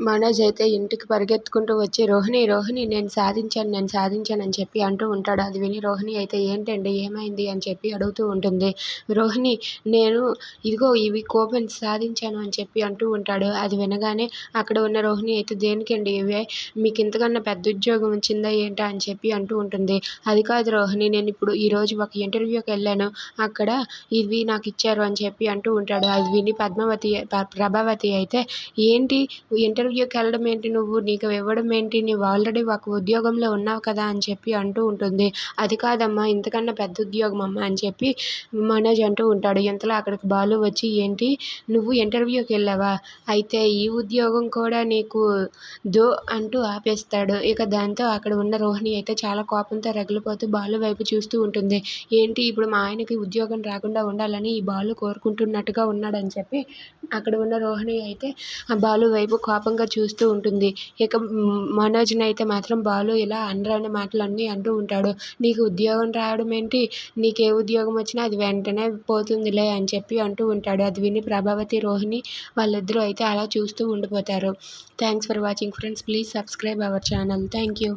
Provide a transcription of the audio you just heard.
మనోజ్ అయితే ఇంటికి పరిగెత్తుకుంటూ వచ్చి రోహిణి రోహిణి నేను సాధించాను అని చెప్పి అంటూ ఉంటాడు. అది విని రోహిణి అయితే ఏంటండి ఏమైంది అని చెప్పి అడుగుతూ ఉంటుంది. రోహిణి నేను ఇదిగో ఇవి కూపన్స్ సాధించాను అని చెప్పి అంటూ ఉంటాడు. అది వినగానే అక్కడ ఉన్న రోహిణి అయితే దేనికండి ఇవే మీకు ఇంతకన్నా పెద్ద ఉద్యోగం వచ్చిందా ఏంటా అని చెప్పి అంటూ ఉంటుంది. అది కాదు రోహిణి నేను ఇప్పుడు ఈరోజు ఒక ఇంటర్వ్యూకి వెళ్ళాను అక్కడ ఇవి నాకు ఇచ్చారు అని చెప్పి అంటూ ఉంటాడు. అది విని ప్రభావతి అయితే ఏంటి ఇంటర్వ్యూకి వెళ్ళడం ఏంటి నువ్వు నీకు ఇవ్వడం ఏంటి నువ్వు ఆల్రెడీ ఒక ఉద్యోగంలో ఉన్నావు కదా అని చెప్పి అంటూ ఉంటుంది. అది కాదమ్మా ఇంతకన్నా పెద్ద ఉద్యోగం అమ్మా అని చెప్పి మనోజ్ అంటూ ఉంటాడు. ఇంతలో అక్కడికి బాలు వచ్చి ఏంటి నువ్వు ఇంటర్వ్యూకి వెళ్ళావా అయితే ఈ ఉద్యోగం కూడా నీకు దో అంటూ ఆపేస్తాడు. ఇక దాంతో అక్కడ ఉన్న రోహిణి అయితే చాలా కోపంతో రగిలిపోతూ బాలు వైపు చూస్తూ ఉంటుంది. ఏంటి ఇప్పుడు మా ఆయనకి ఉద్యోగం రాకుండా ఉండాలని ఈ బాలు కోరుకుంటున్నట్టుగా ఉన్నాడని చెప్పి అక్కడ ఉన్న రోహిణి అయితే ఆ బాలు వైపు కోపంగా చూస్తూ ఉంటుంది. ఇక మనోజ్ని అయితే మాత్రం బాలు ఇలా అనరాని మాటలన్నీ అంటూ ఉంటాడు. నీకు ఉద్యోగం రావడం ఏంటి నీకు ఏ ఉద్యోగం వచ్చినా అది వెంటనే పోతుందిలే అని చెప్పి అంటూ ఉంటాడు. అది విని ప్రభావతి రోహిణి వాళ్ళిద్దరూ అయితే అలా చూస్తూ ఉండిపోతారు. Thanks for watching friends. Please subscribe our channel. Thank you.